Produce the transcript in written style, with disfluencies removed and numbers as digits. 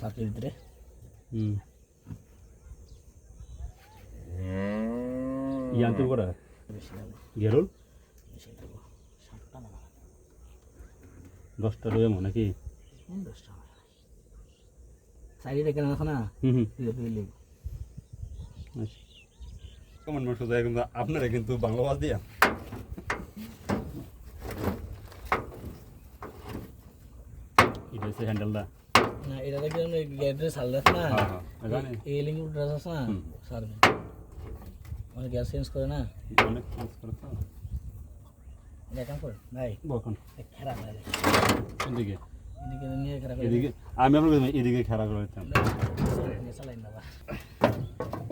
সাথে ভিতরে ইয়ান্তুর করা বেশি লাগে গেরুল বেশি লাগবে 7 টাকা না 10টা রয়ে মনে কি 10 টাকা সাইডে কেন আছে না ফিলে কমন মশো যায় কিন্তু আপনারা কিন্তু বাংলা ভাষা দিয়া এটা হচ্ছে হ্যান্ডেলটা না এটা দেখে গ্যাসের সাল দেখ না জানি এই লিঙ্ক ড্রেস আছে না সারবে মানে গ্যাস চেঞ্জ করে না অনেক চেঞ্জ করে তো এটা কাম করে ভাই বকন খারাপ লাগে এদিকে এদিকে নিয়ে খারাপ এদিকে আমি আপনার এদিকে খারাপ করে দিতাম চালাই না